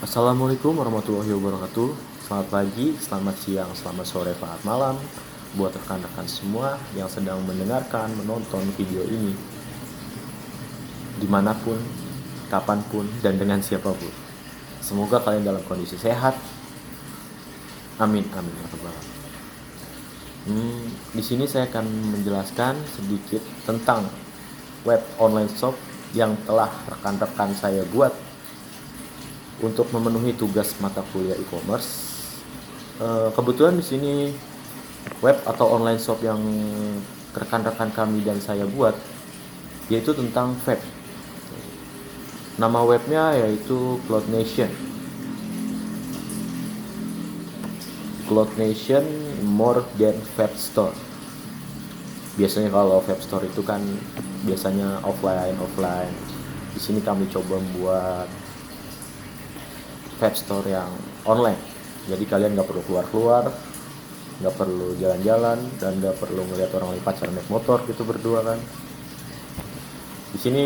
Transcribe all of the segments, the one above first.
Assalamualaikum warahmatullahi wabarakatuh. Selamat pagi, selamat siang, selamat sore, selamat malam buat rekan-rekan semua yang sedang mendengarkan, menonton video ini dimanapun, kapanpun, dan dengan siapapun. Semoga kalian dalam kondisi sehat. Amin, amin ya rabbal alamin. Di sini saya akan menjelaskan sedikit tentang web online shop yang telah rekan-rekan saya buat untuk memenuhi tugas mata kuliah e-commerce. Kebetulan di sini web atau online shop yang rekan-rekan kami dan saya buat yaitu tentang vape. Nama webnya yaitu Cloud Nation. Cloud Nation More Than Vape Store. Biasanya kalau vape store itu kan biasanya offline. Di sini kami coba membuat vape store yang online. Jadi kalian nggak perlu keluar, nggak perlu jalan-jalan, dan nggak perlu ngeliat orang lain pacaran naik motor gitu berdua kan. Di sini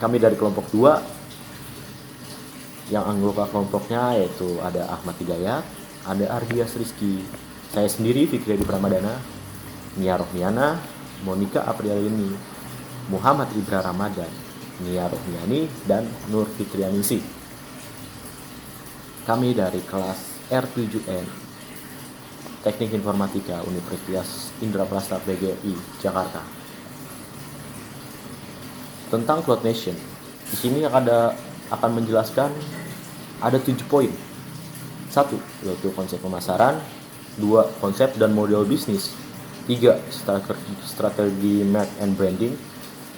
kami dari kelompok 2, yang anggota kelompoknya yaitu ada Ahmad Hidayat, ada Ardias Rizky, saya sendiri Fikri Adi Pramadana, Nia Rohmiana, Monica Aprialini, Muhammad Ibra Ramadan, Nia Rohmiani, dan Nur Fitrianingsih. Kami dari kelas R7N Teknik Informatika Universitas Indraprasta PGRI Jakarta. Tentang Cloud Nation, di sini akan menjelaskan ada 7 poin. 1. Yaitu konsep pemasaran. 2. Konsep dan model bisnis. 3. Strategi market and branding.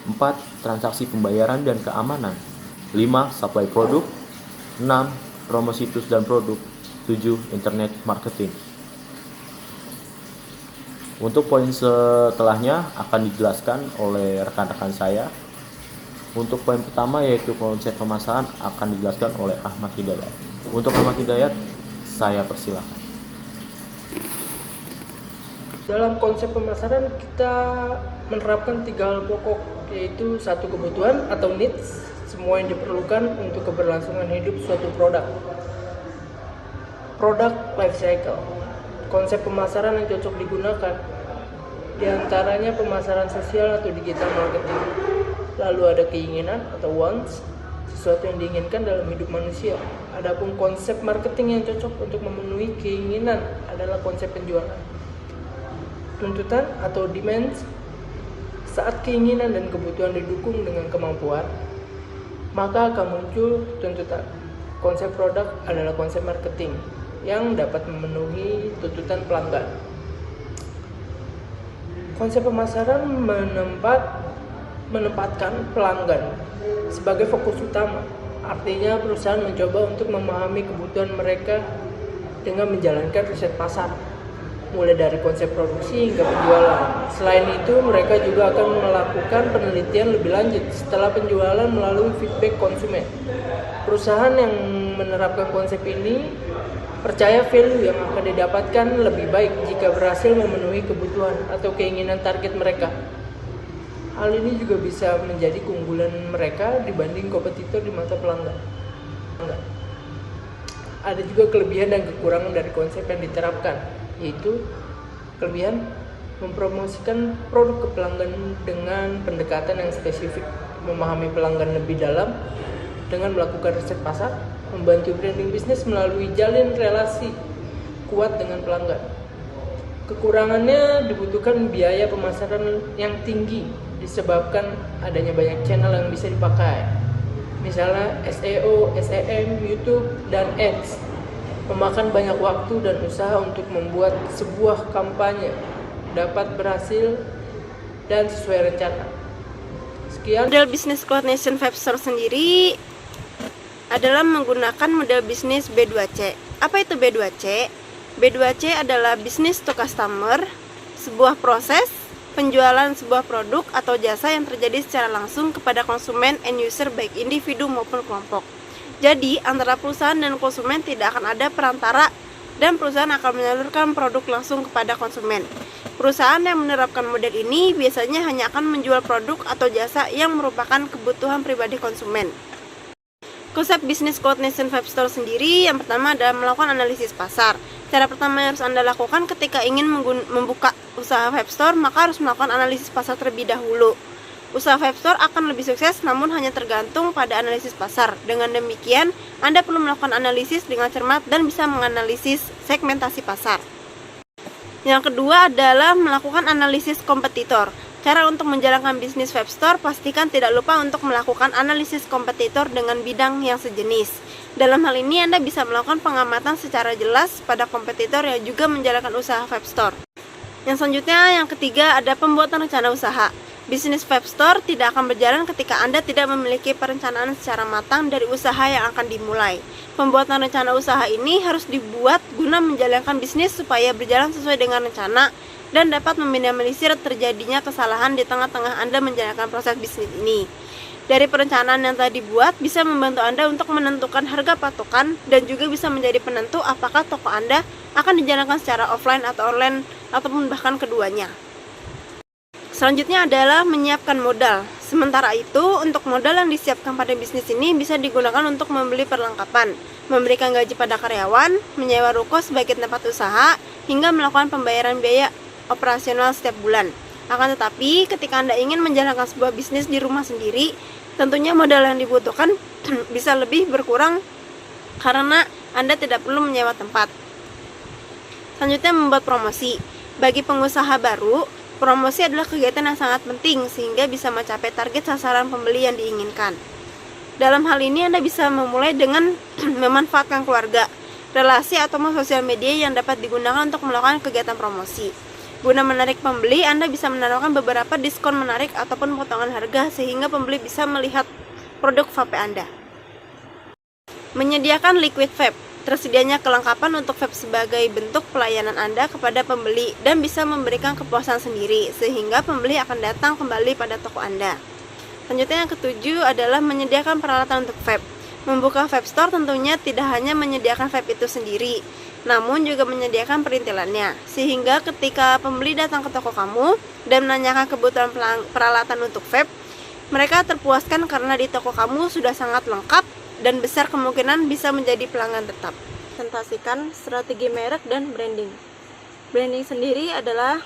4. Transaksi pembayaran dan keamanan. 5. Supply produk. 6. Promosi situs dan produk. 7. Internet marketing. Untuk poin setelahnya akan dijelaskan oleh rekan-rekan saya. Untuk poin pertama yaitu konsep pemasaran akan dijelaskan oleh Ahmad Hidayat. Untuk Ahmad Hidayat, saya persilahkan. Dalam konsep pemasaran kita menerapkan 3 hal pokok, yaitu 1. Kebutuhan atau needs, semua yang diperlukan untuk keberlangsungan hidup suatu produk. Product life cycle, konsep pemasaran yang cocok digunakan, diantaranya pemasaran sosial atau digital marketing. Lalu ada keinginan atau wants, sesuatu yang diinginkan dalam hidup manusia. Adapun konsep marketing yang cocok untuk memenuhi keinginan adalah konsep penjualan. Tuntutan atau demands, saat keinginan dan kebutuhan didukung dengan kemampuan, maka akan muncul tuntutan. Konsep produk adalah konsep marketing yang dapat memenuhi tuntutan pelanggan. Konsep pemasaran menempatkan pelanggan sebagai fokus utama. Artinya perusahaan mencoba untuk memahami kebutuhan mereka dengan menjalankan riset pasar, mulai dari konsep produksi hingga penjualan. Selain itu, mereka juga akan melakukan penelitian lebih lanjut setelah penjualan melalui feedback konsumen. Perusahaan yang menerapkan konsep ini percaya value yang akan didapatkan lebih baik jika berhasil memenuhi kebutuhan atau keinginan target mereka. Hal ini juga bisa menjadi keunggulan mereka dibanding kompetitor di mata pelanggan. Ada juga kelebihan dan kekurangan dari konsep yang diterapkan, yaitu kelebihan mempromosikan produk ke pelanggan dengan pendekatan yang spesifik, memahami pelanggan lebih dalam dengan melakukan riset pasar, membantu branding bisnis melalui jalin relasi kuat dengan pelanggan. Kekurangannya dibutuhkan biaya pemasaran yang tinggi disebabkan adanya banyak channel yang bisa dipakai, misalnya SEO, SEM, YouTube, dan Ads. Memakan banyak waktu dan usaha untuk membuat sebuah kampanye dapat berhasil dan sesuai rencana. Sekian. Model bisnis Cloud Nation Vape Store sendiri adalah menggunakan model bisnis B2C. Apa itu B2C? B2C adalah business to customer, sebuah proses penjualan sebuah produk atau jasa yang terjadi secara langsung kepada konsumen end user baik individu maupun kelompok. Jadi antara perusahaan dan konsumen tidak akan ada perantara dan perusahaan akan menyalurkan produk langsung kepada konsumen. Perusahaan yang menerapkan model ini biasanya hanya akan menjual produk atau jasa yang merupakan kebutuhan pribadi konsumen. Konsep bisnis Cloud Nation Web Store sendiri yang pertama adalah melakukan analisis pasar. Cara pertama yang harus Anda lakukan ketika ingin membuka usaha web store, maka harus melakukan analisis pasar terlebih dahulu. Usaha web store akan lebih sukses namun hanya tergantung pada analisis pasar. Dengan demikian, Anda perlu melakukan analisis dengan cermat dan bisa menganalisis segmentasi pasar. Yang kedua adalah melakukan analisis kompetitor. Cara untuk menjalankan bisnis web store, pastikan tidak lupa untuk melakukan analisis kompetitor dengan bidang yang sejenis. Dalam hal ini, Anda bisa melakukan pengamatan secara jelas pada kompetitor yang juga menjalankan usaha web store. Yang selanjutnya, yang ketiga, ada pembuatan rencana usaha. Bisnis web store tidak akan berjalan ketika Anda tidak memiliki perencanaan secara matang dari usaha yang akan dimulai. Pembuatan rencana usaha ini harus dibuat guna menjalankan bisnis supaya berjalan sesuai dengan rencana dan dapat meminimalisir terjadinya kesalahan di tengah-tengah Anda menjalankan proses bisnis ini. Dari perencanaan yang telah dibuat bisa membantu Anda untuk menentukan harga patokan dan juga bisa menjadi penentu apakah toko Anda akan dijalankan secara offline atau online ataupun bahkan keduanya. Selanjutnya adalah menyiapkan modal. Sementara itu, untuk modal yang disiapkan pada bisnis ini bisa digunakan untuk membeli perlengkapan, memberikan gaji pada karyawan, menyewa ruko sebagai tempat usaha, hingga melakukan pembayaran biaya operasional setiap bulan. Akan tetapi, ketika Anda ingin menjalankan sebuah bisnis di rumah sendiri, tentunya modal yang dibutuhkan bisa lebih berkurang karena Anda tidak perlu menyewa tempat. Selanjutnya, membuat promosi. Bagi pengusaha baru, promosi adalah kegiatan yang sangat penting sehingga bisa mencapai target sasaran pembeli yang diinginkan. Dalam hal ini, Anda bisa memulai dengan memanfaatkan keluarga, relasi atau sosial media yang dapat digunakan untuk melakukan kegiatan promosi. Guna menarik pembeli, Anda bisa menawarkan beberapa diskon menarik ataupun potongan harga sehingga pembeli bisa melihat produk vape Anda. Menyediakan liquid vape. Tersedianya kelengkapan untuk vape sebagai bentuk pelayanan Anda kepada pembeli dan bisa memberikan kepuasan sendiri sehingga pembeli akan datang kembali pada toko Anda. Selanjutnya yang ketujuh adalah menyediakan peralatan untuk vape. Membuka vape store tentunya tidak hanya menyediakan vape itu sendiri, namun juga menyediakan perintilannya, sehingga ketika pembeli datang ke toko kamu dan menanyakan kebutuhan peralatan untuk vape, mereka terpuaskan karena di toko kamu sudah sangat lengkap dan besar kemungkinan bisa menjadi pelanggan tetap. Presentasikan strategi merek dan branding. Branding sendiri adalah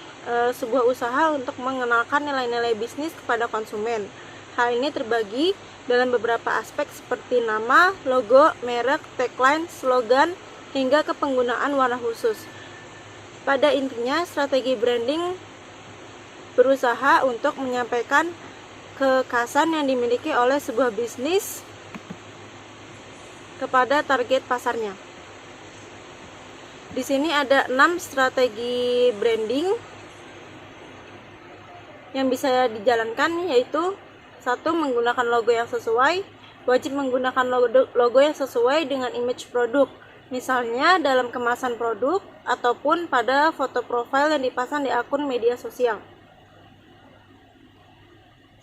sebuah usaha untuk mengenalkan nilai-nilai bisnis kepada konsumen. Hal ini terbagi dalam beberapa aspek seperti nama, logo, merek, tagline, slogan, hingga ke penggunaan warna khusus. Pada intinya, strategi branding berusaha untuk menyampaikan kekhasan yang dimiliki oleh sebuah bisnis kepada target pasarnya. Di sini ada 6 strategi branding yang bisa dijalankan, yaitu 1. Menggunakan logo yang sesuai. Wajib menggunakan logo yang sesuai dengan image produk, misalnya dalam kemasan produk ataupun pada foto profil yang dipasang di akun media sosial.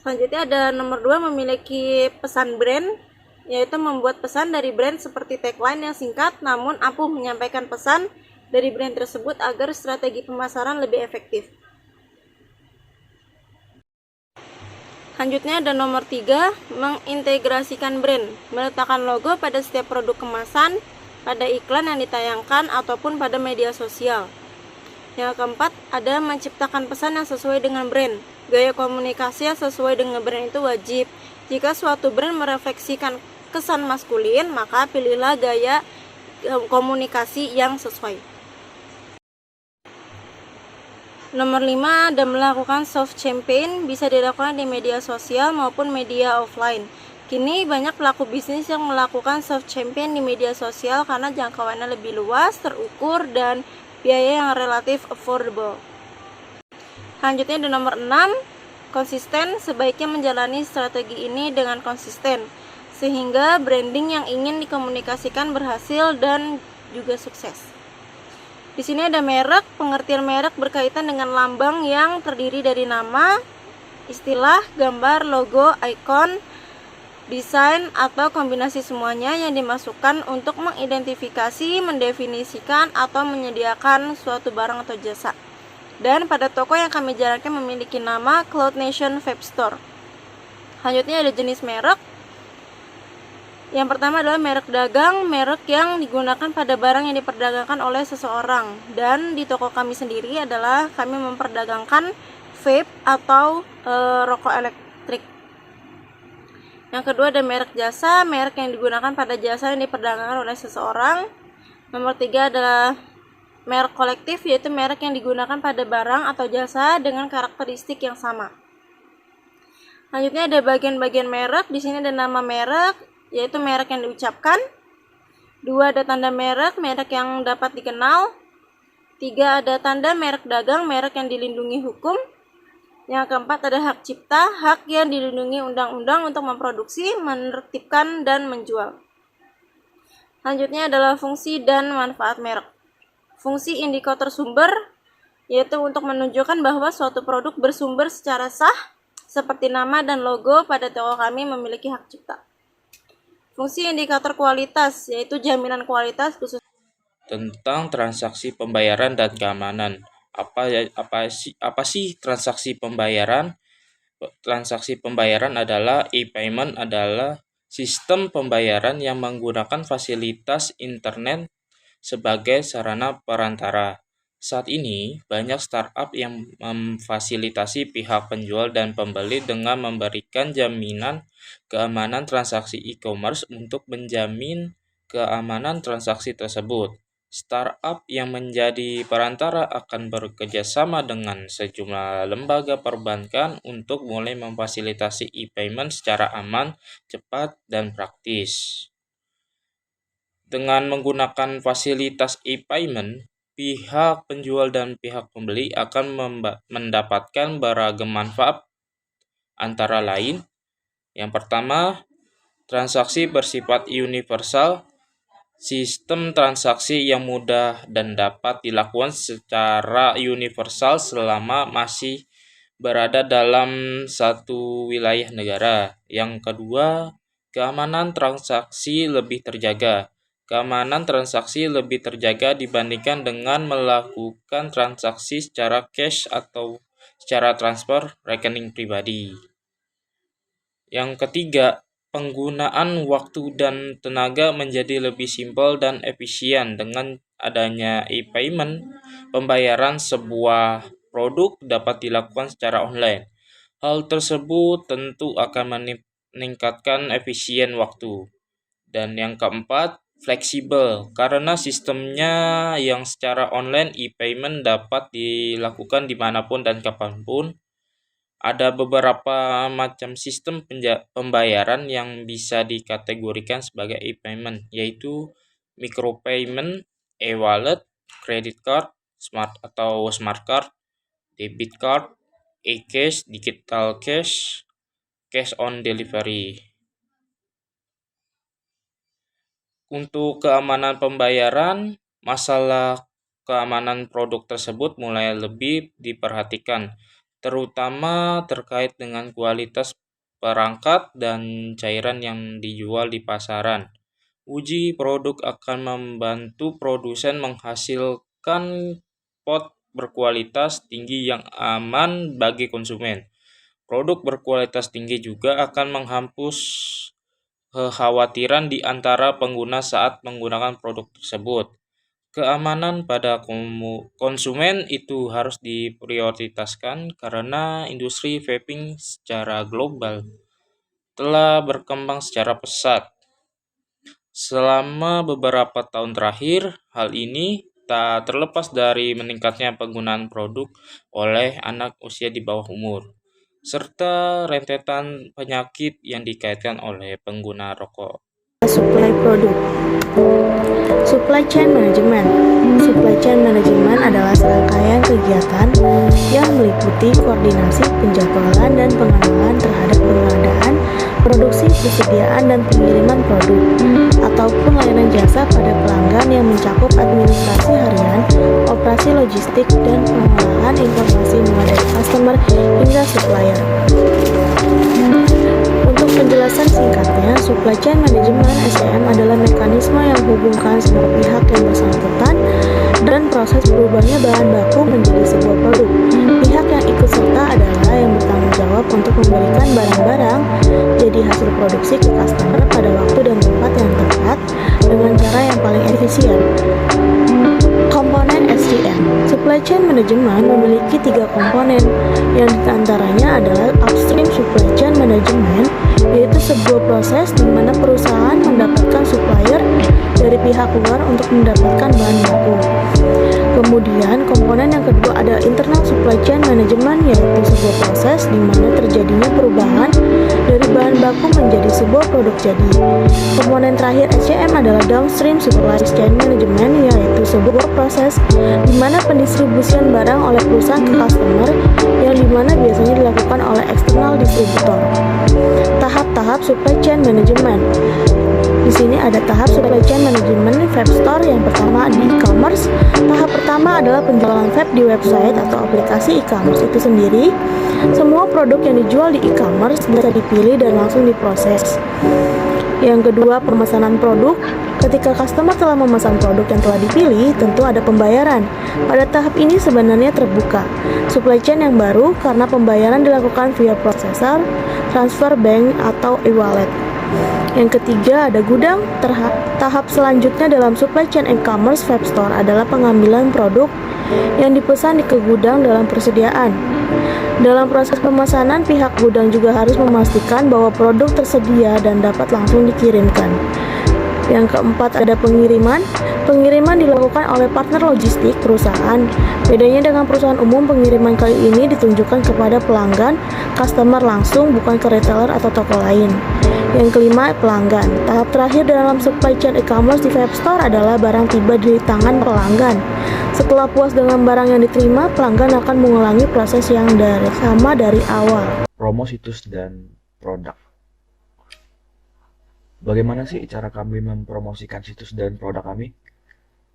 Selanjutnya ada nomor 2, memiliki pesan brand, yaitu membuat pesan dari brand seperti tagline yang singkat namun ampuh menyampaikan pesan dari brand tersebut agar strategi pemasaran lebih efektif. Selanjutnya ada nomor 3, mengintegrasikan brand, meletakkan logo pada setiap produk kemasan, pada iklan yang ditayangkan ataupun pada media sosial. Yang keempat, ada menciptakan pesan yang sesuai dengan brand. Gaya komunikasi yang sesuai dengan brand itu wajib. Jika suatu brand merefleksikan kesan maskulin, maka pilihlah gaya komunikasi yang sesuai. Nomor 5, ada melakukan soft campaign, bisa dilakukan di media sosial maupun media offline. Kini banyak pelaku bisnis yang melakukan soft campaign di media sosial karena jangkauannya lebih luas, terukur, dan biaya yang relatif affordable. Selanjutnya ada nomor 6, konsisten. Sebaiknya menjalani strategi ini dengan konsisten, sehingga branding yang ingin dikomunikasikan berhasil dan juga sukses. Di sini ada merek. Pengertian merek berkaitan dengan lambang yang terdiri dari nama, istilah, gambar, logo, ikon, desain, atau kombinasi semuanya yang dimasukkan untuk mengidentifikasi, mendefinisikan, atau menyediakan suatu barang atau jasa. Dan pada toko yang kami jalankan memiliki nama Cloud Nation Web Store. Selanjutnya ada jenis merek. Yang pertama adalah merek dagang, merek yang digunakan pada barang yang diperdagangkan oleh seseorang. Dan di toko kami sendiri adalah kami memperdagangkan vape atau rokok elektrik. Yang kedua ada merek jasa, merek yang digunakan pada jasa yang diperdagangkan oleh seseorang. Nomor 3 adalah merek kolektif, yaitu merek yang digunakan pada barang atau jasa dengan karakteristik yang sama. Selanjutnya ada bagian-bagian merek. Di sini ada nama merek, yaitu merek yang diucapkan. 2 ada tanda merek, merek yang dapat dikenal. 3 ada tanda merek dagang, merek yang dilindungi hukum. Yang keempat ada hak cipta, hak yang dilindungi undang-undang untuk memproduksi, menertibkan, dan menjual. Selanjutnya adalah fungsi dan manfaat merek. Fungsi indikator sumber, yaitu untuk menunjukkan bahwa suatu produk bersumber secara sah, seperti nama dan logo pada toko kami memiliki hak cipta. Fungsi indikator kualitas, yaitu jaminan kualitas khusus tentang transaksi pembayaran dan keamanan. Apa sih transaksi pembayaran? Transaksi pembayaran adalah e-payment adalah sistem pembayaran yang menggunakan fasilitas internet sebagai sarana perantara. Saat ini, banyak startup yang memfasilitasi pihak penjual dan pembeli dengan memberikan jaminan keamanan transaksi e-commerce untuk menjamin keamanan transaksi tersebut. Startup yang menjadi perantara akan bekerja sama dengan sejumlah lembaga perbankan untuk mulai memfasilitasi e-payment secara aman, cepat, dan praktis. Dengan menggunakan fasilitas e-payment, pihak penjual dan pihak pembeli akan mendapatkan beragam manfaat, antara lain, yang pertama, transaksi bersifat universal. Sistem transaksi yang mudah dan dapat dilakukan secara universal selama masih berada dalam satu wilayah negara. Yang kedua, keamanan transaksi lebih terjaga. Keamanan transaksi lebih terjaga dibandingkan dengan melakukan transaksi secara cash atau secara transfer rekening pribadi. Yang ketiga, penggunaan waktu dan tenaga menjadi lebih simpel dan efisien. Dengan adanya e-payment, pembayaran sebuah produk dapat dilakukan secara online. Hal tersebut tentu akan meningkatkan efisien waktu. Dan yang keempat, fleksibel. Karena sistemnya yang secara online, e-payment dapat dilakukan dimanapun dan kapanpun. Ada beberapa macam sistem pembayaran yang bisa dikategorikan sebagai e-payment, yaitu micropayment, e-wallet, credit card, smart card, debit card, e-cash, digital cash, cash on delivery. Untuk keamanan pembayaran, masalah keamanan produk tersebut mulai lebih diperhatikan, terutama terkait dengan kualitas perangkat dan cairan yang dijual di pasaran. Uji produk akan membantu produsen menghasilkan pot berkualitas tinggi yang aman bagi konsumen. Produk berkualitas tinggi juga akan menghapus kekhawatiran di antara pengguna saat menggunakan produk tersebut. Keamanan pada konsumen itu harus diprioritaskan karena industri vaping secara global telah berkembang secara pesat. Selama beberapa tahun terakhir, hal ini tak terlepas dari meningkatnya penggunaan produk oleh anak usia di bawah umur, serta rentetan penyakit yang dikaitkan oleh pengguna rokok. Supply produk. Supply chain management. Supply chain management adalah serangkaian kegiatan yang meliputi koordinasi, penjadwalan, dan pengenalan terhadap pengadaan, produksi, persediaan, dan pengiriman produk ataupun layanan jasa pada pelanggan yang mencakup administrasi harian, operasi logistik, dan pengolahan informasi mulai dari customer hingga supplier. Untuk penjelasan singkatnya, supply chain management (SCM) adalah mekanisme yang menghubungkan semua pihak yang bersangkutan dan proses berubahnya bahan baku menjadi sebuah produk. Pihak yang ikut serta adalah yang bertanggung jawab untuk memberikan barang-barang jadi hasil produksi ke customer pada waktu dan tempat cara yang paling efisien. Komponen SCM. Supply Chain Management memiliki 3 komponen, yang diantaranya adalah Upstream Supply Chain Management, yaitu sebuah proses di mana perusahaan mendapatkan supplier dari pihak luar untuk mendapatkan bahan baku. Kemudian komponen yang kedua adalah Internal Supply Chain Management, yaitu sebuah proses di mana terjadinya perubahan dari bahan baku menjadi sebuah produk jadi. Komponen terakhir SCM adalah Downstream Supply Chain Management, yaitu sebuah proses di mana pendistribusian barang oleh perusahaan ke customer, yang dimana biasanya dilakukan oleh eksternal distributor. Tahap-tahap Supply Chain Management. Di sini ada tahap Supply Chain Management web store. Yang pertama di e-commerce. Tahap pertama adalah penjualan web di website atau aplikasi e-commerce itu sendiri. Semua produk yang dijual di e-commerce bisa dipilih dan langsung diproses. Yang kedua, pemesanan produk. Ketika customer telah memesan produk yang telah dipilih, tentu ada pembayaran. Pada tahap ini sebenarnya terbuka. Supply chain yang baru karena pembayaran dilakukan via prosesor, transfer bank, atau e-wallet. Yang ketiga ada gudang. Tahap selanjutnya dalam supply chain e-commerce web store adalah pengambilan produk yang dipesan ke gudang dalam persediaan. Dalam proses pemesanan, pihak gudang juga harus memastikan bahwa produk tersedia dan dapat langsung dikirimkan. Yang keempat ada pengiriman. Pengiriman dilakukan oleh partner logistik perusahaan. Bedanya dengan perusahaan umum, pengiriman kali ini ditunjukkan kepada pelanggan, customer langsung, bukan ke retailer atau toko lain. Yang kelima, pelanggan. Tahap terakhir dalam supply chain e-commerce di web store adalah barang tiba di tangan pelanggan. Setelah puas dengan barang yang diterima, pelanggan akan mengulangi proses yang sama dari awal. Promo situs dan produk. Bagaimana sih cara kami mempromosikan situs dan produk kami?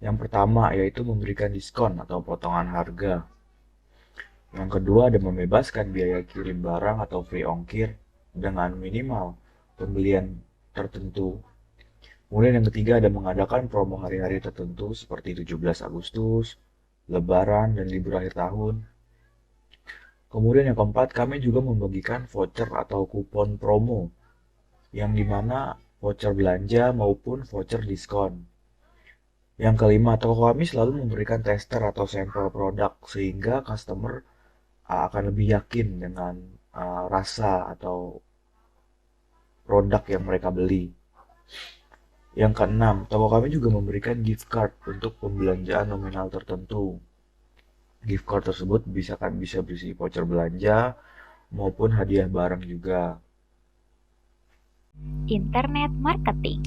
Yang pertama yaitu memberikan diskon atau potongan harga. Yang kedua ada membebaskan biaya kirim barang atau free ongkir dengan minimal pembelian tertentu. Kemudian yang ketiga ada mengadakan promo hari-hari tertentu seperti 17 Agustus, Lebaran, dan libur akhir tahun. Kemudian yang keempat, kami juga membagikan voucher atau kupon promo, yang dimana voucher belanja maupun voucher diskon. Yang kelima, toko kami selalu memberikan tester atau sampel produk sehingga customer akan lebih yakin dengan rasa atau produk yang mereka beli. Yang keenam, toko kami juga memberikan gift card untuk pembelanjaan nominal tertentu. Gift card tersebut bisa berisi voucher belanja maupun hadiah barang juga. Internet marketing.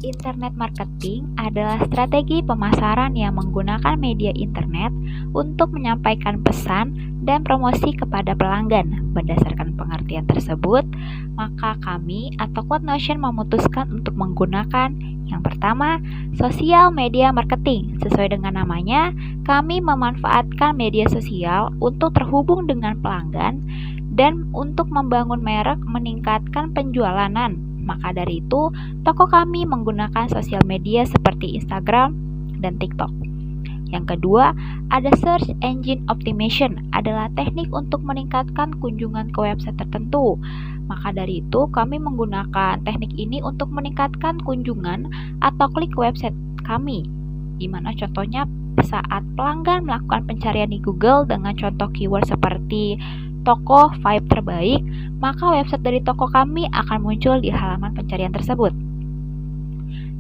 Internet marketing adalah strategi pemasaran yang menggunakan media internet untuk menyampaikan pesan dan promosi kepada pelanggan. Berdasarkan pengertian tersebut, maka kami atau Cloud Notion memutuskan untuk menggunakan yang pertama, sosial media marketing. Sesuai dengan namanya, kami memanfaatkan media sosial untuk terhubung dengan pelanggan dan untuk membangun merek, meningkatkan penjualanan. Maka dari itu, toko kami menggunakan sosial media seperti Instagram dan TikTok. Yang kedua, ada search engine optimization, adalah teknik untuk meningkatkan kunjungan ke website tertentu. Maka dari itu, kami menggunakan teknik ini untuk meningkatkan kunjungan atau klik ke website kami. Di mana contohnya saat pelanggan melakukan pencarian di Google dengan contoh keyword seperti toko vibe terbaik, maka website dari toko kami akan muncul di halaman pencarian tersebut.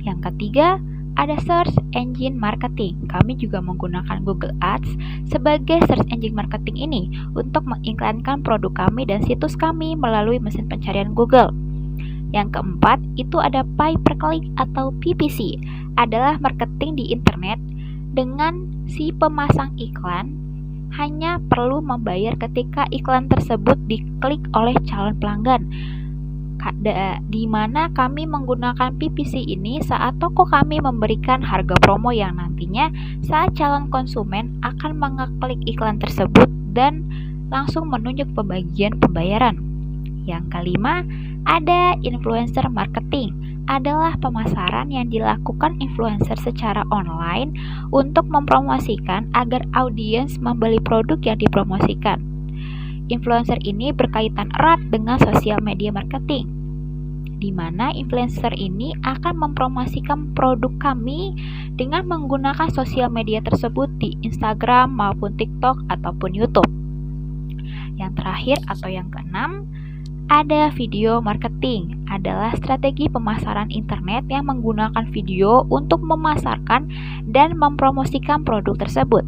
Yang ketiga, ada search engine marketing. Kami juga menggunakan Google Ads sebagai search engine marketing ini untuk mengiklankan produk kami dan situs kami melalui mesin pencarian Google. Yang keempat, itu ada pay per click atau PPC, adalah marketing di internet dengan si pemasang iklan hanya perlu membayar ketika iklan tersebut diklik oleh calon pelanggan. Di mana kami menggunakan PPC ini saat toko kami memberikan harga promo yang nantinya saat calon konsumen akan mengeklik iklan tersebut dan langsung menunjuk pembagian pembayaran. Yang kelima, ada influencer marketing, adalah pemasaran yang dilakukan influencer secara online untuk mempromosikan agar audiens membeli produk yang dipromosikan. Influencer ini berkaitan erat dengan sosial media marketing, di mana influencer ini akan mempromosikan produk kami dengan menggunakan sosial media tersebut di Instagram maupun TikTok ataupun YouTube. Yang terakhir atau yang keenam, ada video marketing, adalah strategi pemasaran internet yang menggunakan video untuk memasarkan dan mempromosikan produk tersebut,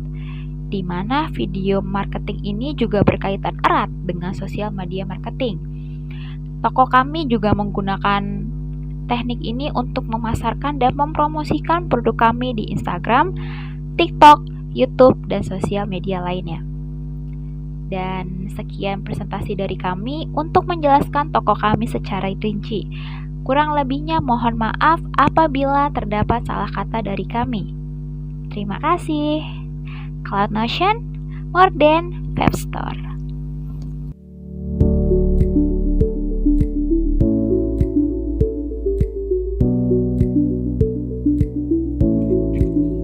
di mana video marketing ini juga berkaitan erat dengan sosial media marketing. Toko kami juga menggunakan teknik ini untuk memasarkan dan mempromosikan produk kami di Instagram, TikTok, YouTube, dan sosial media lainnya. Dan sekian presentasi dari kami untuk menjelaskan toko kami secara rinci. Kurang lebihnya mohon maaf apabila terdapat salah kata dari kami. Terima kasih. Cloud Notion, more than web store.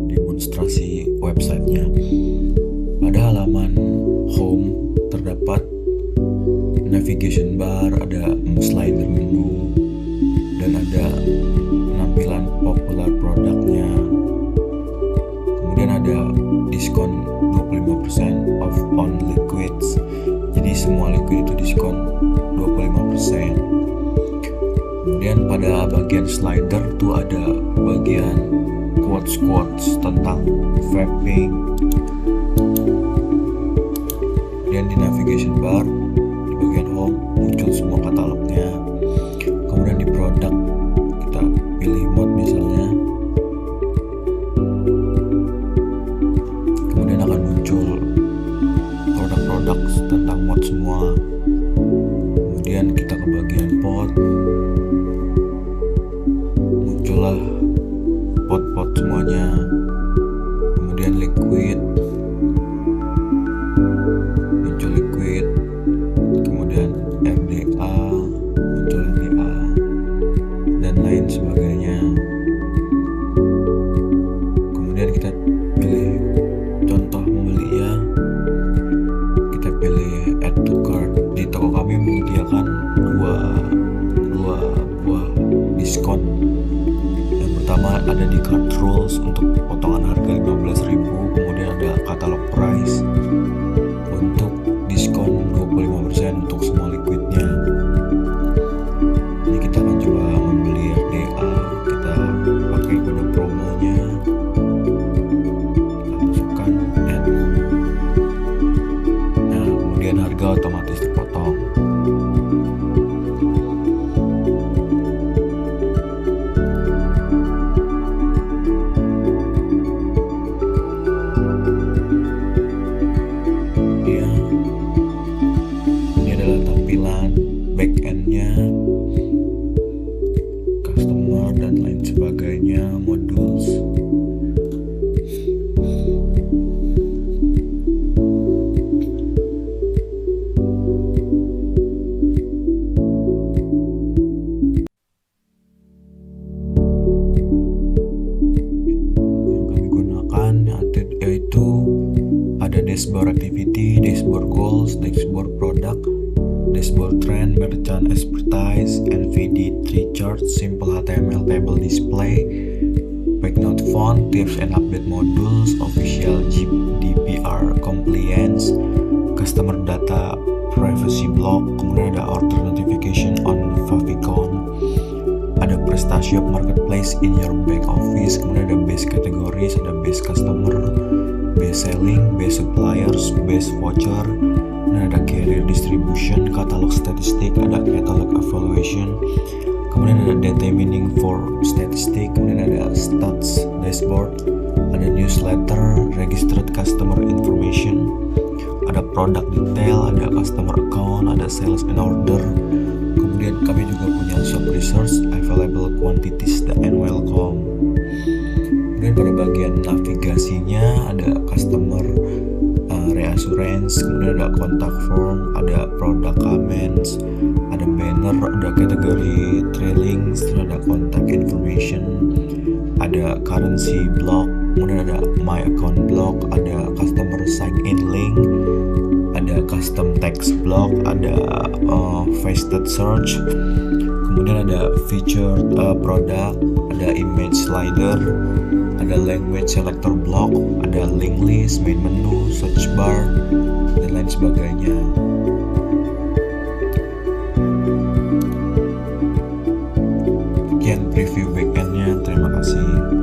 Demonstrasi websitenya. Pada halaman home terdapat navigation bar, ada slider menu, dan ada penampilan popular produknya. Kemudian ada diskon 25% off on liquids. Jadi semua liquid itu diskon 25%. Kemudian pada bagian slider tuh ada bagian quotes tentang vaping. Dan di navigation bar di bagian home muncul semua katalognya. Kemudian di produk kita pilih mode misalnya, kemudian akan muncul produk-produk tentang mode semua. Kemudian kita ke bagian pot, muncullah pot semuanya. Kemudian liquid, kemudian RDA, muncul RDA, dan lain sebagainya. Kemudian kita pilih contoh membeli ya, kita pilih add to cart. Di toko kami menyediakan dua buah diskon. Yang pertama ada di cart rules untuk potongan harga 15.000, kemudian ada catalog price untuk diskon 25% untuk semua liquidnya. Ini kita akan coba membeli RDA, kita pakai kode promonya, kita masukkan add. Nah, kemudian harga otomatis dipotong. Backend-nya, customer, dan lain sebagainya, modules. Yang kami gunakan yaitu ada dashboard activity, dashboard goals, dashboard product, dashboard trend, merchant expertise, NVD, tree chart, simple HTML table display, backnote font, tips and update modules, official GDPR compliance, customer data privacy block, kemudian ada order notification on favicon, ada PrestaShop marketplace in your back office, kemudian ada base categories, ada base customer, base selling, base suppliers, base voucher. Nah, ada carrier distribution, catalog statistik, ada catalog evaluation, kemudian ada data mining for statistik, kemudian ada stats dashboard, ada newsletter, registered customer information, ada product detail, ada customer account, ada sales and order. Kemudian kami juga punya shop research, available quantities, and welcome. Kemudian pada bagian navigasinya ada customer reassurance, kemudian ada contact form, ada product comments, ada banner, ada kategori trailings, ada contact information, ada currency block, kemudian ada my account block, ada customer sign in link, ada custom text block, ada faceted search, kemudian ada featured product, ada image slider, ada language selector block, ada link list, main menu, search bar, dan lain sebagainya. Sekian preview backendnya, terima kasih.